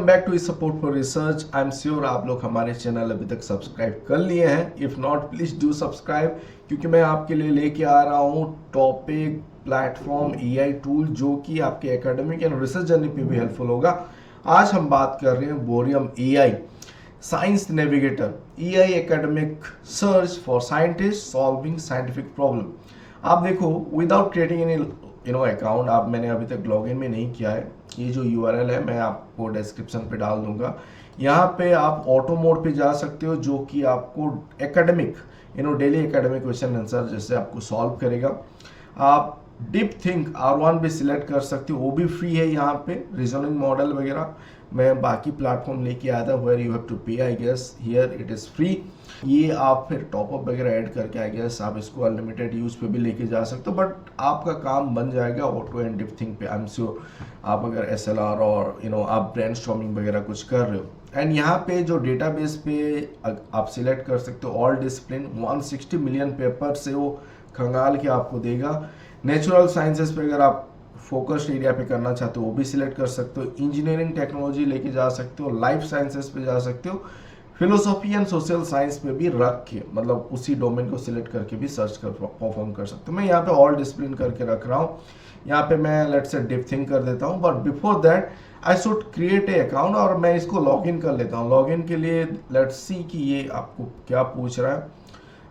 Back to support for research. I am sure आप लोग हमारे चैनल अभी तक सब्सक्राइब कर लिए हैं। If not please do subscribe, क्योंकि मैं आपके लिए लेके आ रहा हूँ टॉपिक प्लेटफॉर्म एआई टूल जो कि आपके एकेडमिक एंड रिसर्च जर्नी पे भी हेल्पफुल होगा। आज हम बात कर रहे हैं bohrium AI science navigator, AI academic search for scientist solving scientific problem. आप देखो, विदाउट क्रिएटिंग एनी अकाउंट, आप मैंने अभी तक लॉगिन भी नहीं किया है। ये जो यूआरएल है मैं आपको डिस्क्रिप्शन पे डाल दूंगा। यहाँ पे आप ऑटो मोड पे जा सकते हो जो कि आपको academic daily academic question answer जैसे आपको सॉल्व करेगा। आप डीप थिंक R1 भी सिलेक्ट कर सकते हो, वो भी फ्री है। यहाँ पे रीजनिंग मॉडल वगैरह मैं बाकी प्लेटफॉर्म लेके आया था where you have to pay, I guess here it is free. ये आप फिर टॉपअप वगैरह ऐड करके आई गेस आप इसको अनलिमिटेड यूज पे भी लेके जा सकते हो, बट आपका काम बन जाएगा ऑटो एंड डीप थिंक पे। आई एम श्योर आप अगर SLR और आप ब्रेनस्टॉर्मिंग वगैरह कुछ कर रहे हो। एंड यहाँ पे जो डेटाबेस पे आप सिलेक्ट कर सकते हो ऑल डिसिप्लिन, 160 मिलियन पेपर से वो खंगाल के आपको देगा। नेचुरल साइंसेस पे अगर आप फोकस्ड एरिया पे करना चाहते हो वो भी सिलेक्ट कर सकते हो। इंजीनियरिंग टेक्नोलॉजी लेके जा सकते हो, लाइफ साइंसेस पे जा सकते हो, फिलोसॉफी एंड सोशल साइंस पे भी रख के मतलब उसी डोमेन को सिलेक्ट करके भी सर्च कर परफॉर्म कर सकते हो। मैं यहाँ पे ऑल डिसिप्लिन करके रख रहा हूँ। यहाँ पे मैं लेट्स से डीप थिंक कर देता हूँ, but before that I should create a account और मैं इसको लॉगिन कर लेता हूँ। लॉगिन के लिए लेट्स सी कि ये आपको क्या पूछ रहा है।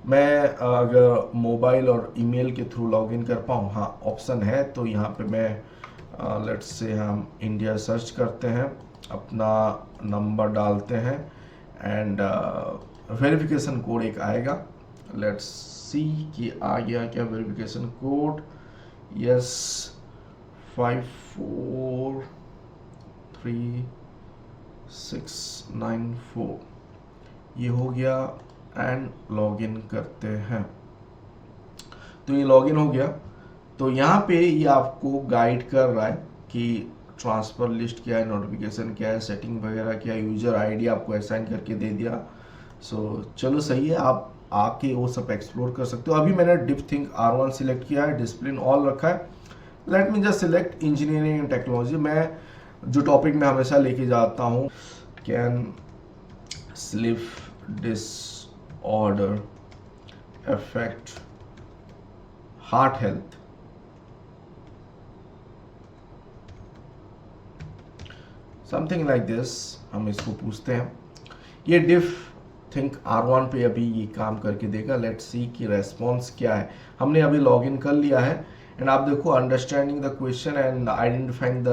मैं अगर मोबाइल और ईमेल के थ्रू लॉगिन कर पाऊँ, हाँ ऑप्शन है। तो यहाँ पे मैं लेट्स से हम इंडिया सर्च करते हैं, अपना नंबर डालते हैं एंड वेरिफिकेशन कोड एक आएगा। लेट्स सी कि आ गया क्या वेरिफिकेशन कोड। यस, 543694 ये हो गया एंड लॉगिन करते हैं। तो ये लॉगिन हो गया। तो यहाँ पे ये आपको गाइड कर रहा है कि ट्रांसफर लिस्ट क्या है, नोटिफिकेशन क्या है, सेटिंग वगैरह क्या है, यूजर आईडी आपको असाइन करके दे दिया। सो चलो सही है, आप आके वो सब एक्सप्लोर कर सकते हो। अभी मैंने डीप थिंक R1 सिलेक्ट किया है, डिसिप्लिन ऑल रखा है। Let me just select engineering and technology. मैं जो टॉपिक में हमेशा लेके जाता हूँ, can sleep disorder affect heart health. Something like this हम इसको पूछते हैं। ये डिफ थिंक R1 पे अभी ये काम करके देगा। लेट्स सी कि रेस्पॉन्स क्या है। हमने अभी लॉगिन कर लिया है एंड आप देखो understanding the question and identifying the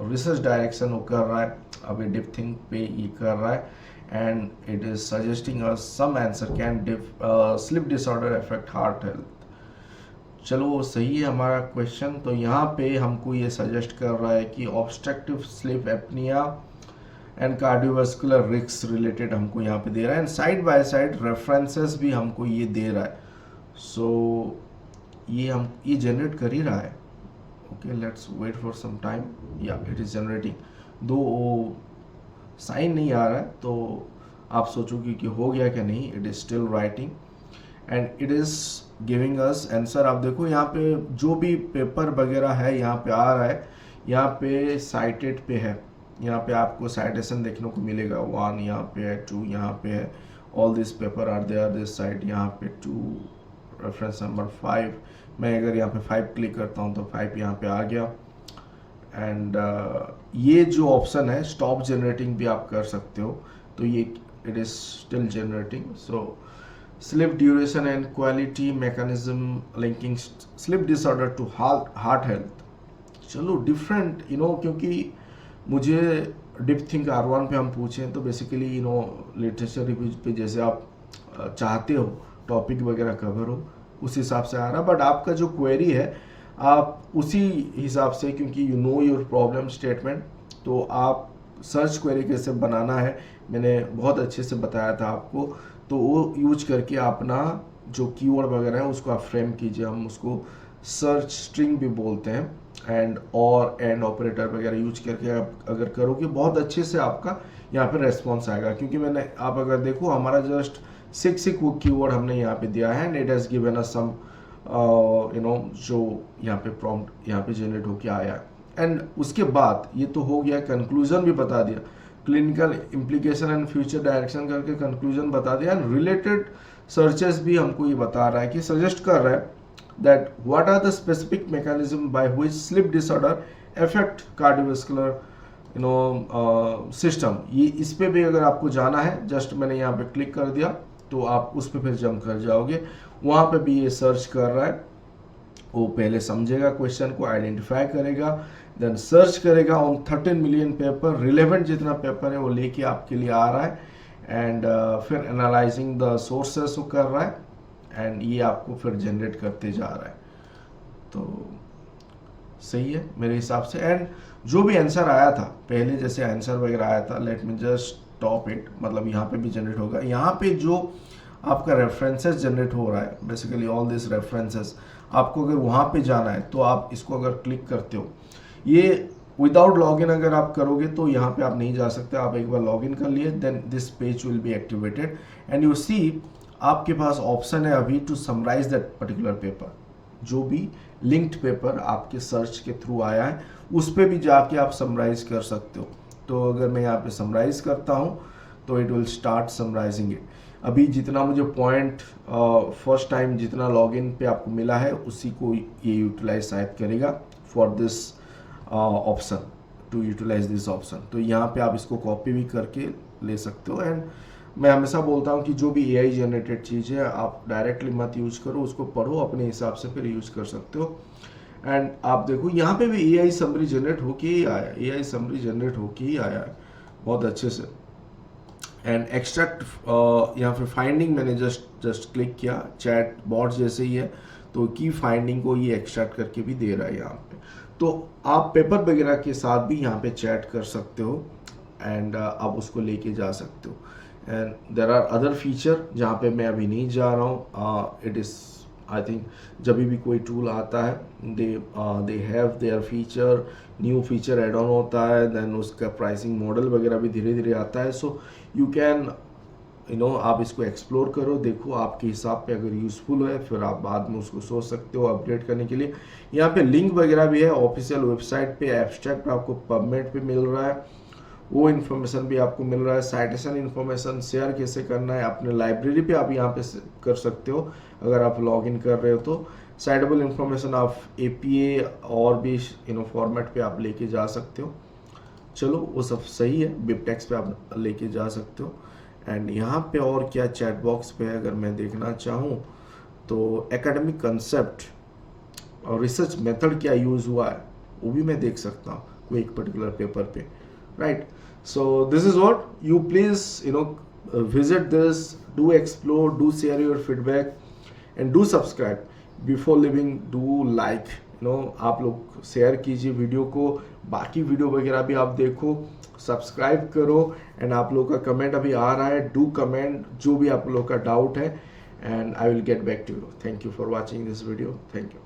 research direction वो कर रहा है। अभी डिफ थिंक पे ये कर रहा है and it is suggesting us some answer, can sleep disorder affect heart health. चलो सही है हमारा क्वेश्चन। तो यहाँ पे हमको ये सजेस्ट कर रहा है कि obstructive sleep apnoea and cardiovascular risk related हमको यहाँ पे दे रहा है and side by side references भी हमको ये दे रहा है। सो ये जनरेट कर ही रहा है। Okay, let's wait for some time. या इट इज जनरेटिंग, दो साइन नहीं आ रहा है तो आप सोचोगे कि हो गया क्या, नहीं, it is still writing and it is giving us answer. आप देखो यहाँ पे जो भी पेपर वगैरह है यहाँ पे आ रहा है, यहाँ पे साइटेड पे है। यहाँ पे आपको साइटेशन देखने को मिलेगा, 1 यहाँ पे है, 2 यहाँ पे है, all this paper are there this site. यहाँ पे 2, रेफरेंस नंबर 5। मैं अगर यहाँ पे 5 क्लिक करता हूँ तो 5 यहाँ पे आ गया एंड ये जो ऑप्शन है स्टॉप जनरेटिंग भी आप कर सकते हो। तो ये it is still generating. So sleep duration and quality mechanism linking sleep disorder to heart health. चलो डिफरेंट क्योंकि मुझे डीप थिंक R1 पे हम पूछें तो बेसिकली लिटरेचर रिव्यू पे जैसे आप चाहते हो टॉपिक वगैरह कवर हो उस हिसाब से आ रहा, बट आपका जो क्वेरी है आप उसी हिसाब से, क्योंकि you know your problem statement, तो आप सर्च क्वेरी कैसे बनाना है मैंने बहुत अच्छे से बताया था आपको। तो वो यूज करके अपना जो कीवर्ड वगैरह है उसको आप फ्रेम कीजिए। हम उसको सर्च स्ट्रिंग भी बोलते हैं एंड और एंड ऑपरेटर वगैरह यूज करके आप अगर करोगे बहुत अच्छे से आपका यहाँ पे रेस्पॉन्स आएगा। क्योंकि मैंने आप अगर देखो हमारा जस्ट 6 कीवर्ड हमने यहाँ पे दिया है and it has given us some जो यहाँ पे प्रॉम्प्ट यहाँ पे जनरेट होके आया एंड उसके बाद ये तो हो गया, कंक्लूजन भी बता दिया। Clinical implication and future direction करके कंक्लूजन बता दिया। रिलेटेड सर्चेस भी हमको ये बता रहा है कि सजेस्ट कर रहा है that what are the specific mechanism by which sleep disorder affect cardiovascular system. ये इस पे भी अगर आपको जाना है, जस्ट मैंने यहाँ पे क्लिक कर दिया तो आप उस पे फिर जंप कर जाओगे। वहाँ पे भी ये सर्च कर रहा है, वो पहले समझेगा क्वेश्चन को, आइडेंटिफाई करेगा, देन सर्च करेगा ऑन 13 मिलियन पेपर, रिलेवेंट जितना पेपर है वो लेके आपके लिए आ रहा है, एंड फिर एनालाइजिंग द सोर्सेस वो कर रहा है, एंड ये आपको फिर जनरेट करते जा रहा है। तो सही है मेरे हिसाब से। एंड जो भी आंसर आया था पहले, जैसे आंसर वगैरह आया था, let me just stop it, मतलब यहाँ पे भी जनरेट होगा। यहाँ पे जो आपका रेफरेंसेस जनरेट हो रहा है, बेसिकली ऑल दिस रेफरेंसेस, आपको अगर वहाँ पे जाना है तो आप इसको अगर क्लिक करते हो, ये विदाउट लॉगिन अगर आप करोगे तो यहाँ पे आप नहीं जा सकते। आप एक बार लॉगिन कर लिए, then this page will be activated and you see आपके पास ऑप्शन है अभी to summarize that particular paper. जो भी लिंक्ड पेपर आपके सर्च के थ्रू आया है उस पर भी जाके आप समराइज कर सकते हो। तो अगर मैं यहाँ पे समराइज करता हूँ तो it will start summarizing it. अभी जितना मुझे पॉइंट फर्स्ट टाइम जितना लॉगिन पे आपको मिला है उसी को ये यूटिलाइज शायद करेगा for this option, to utilize this option. तो यहाँ पे आप इसको कॉपी भी करके ले सकते हो। एंड मैं हमेशा बोलता हूँ कि जो भी AI जनरेटेड चीज़ है आप डायरेक्टली मत यूज करो, उसको पढ़ो, अपने हिसाब से फिर यूज कर सकते हो। एंड आप देखो यहाँ पे भी AI समरी जनरेट होके ही आया है, AI समरी जनरेट होके ही आया है बहुत अच्छे से। एंड एक्सट्रैक्ट यहाँ पे फाइंडिंग मैंने जस्ट क्लिक किया, चैट बॉट जैसे ही है, तो की फाइंडिंग को ये एक्सट्रैक्ट करके भी दे रहा है यहाँ पे। तो आप पेपर वगैरह के साथ भी यहाँ पे चैट कर सकते हो, एंड आप उसको लेके जा सकते हो। And there are other feature जहाँ पे मैं अभी नहीं जा रहा हूँ। इट इज़ आई थिंक जब भी कोई टूल आता है they have there feature, new feature add on होता है, देन उसका प्राइसिंग मॉडल वगैरह भी धीरे धीरे आता है। सो यू कैन आप इसको एक्सप्लोर करो, देखो आपके हिसाब पे अगर यूज़फुल है फिर आप बाद में उसको सोच सकते हो अपडेट करने के लिए। यहाँ पे लिंक वगैरह भी है ऑफिशियल वेबसाइट पे, एब्स्ट्रैक्ट आपको पबमेड पे मिल रहा है, वो इन्फॉर्मेशन भी आपको मिल रहा है। साइटेशन इन्फॉर्मेशन शेयर कैसे करना है अपने लाइब्रेरी पे आप यहाँ पे कर सकते हो अगर आप लॉग इन कर रहे हो तो। साइटेबल इन्फॉर्मेशन आप APA और भी फॉर्मेट पे आप लेके जा सकते हो। चलो वो सब सही है, बिबटेक्स पे आप लेके जा सकते हो। एंड यहाँ पे और क्या चैट बॉक्स पे अगर मैं देखना चाहूँ तो एकेडमिक कंसेप्ट और रिसर्च मेथड क्या यूज़ हुआ है वो भी मैं देख सकता हूँ कोई एक पर्टिकुलर पेपर पे, right. So this is what you please visit this, do explore, do share your feedback and do subscribe before leaving, do like, आप लोग शेयर कीजिए वीडियो को, बाकी वीडियो वगैरह भी आप देखो, सब्सक्राइब करो। एंड आप लोग का कमेंट अभी आ रहा है, डू कमेंट जो भी आप लोग का डाउट है, and I will get back to you. Thank you for watching this video, thank you.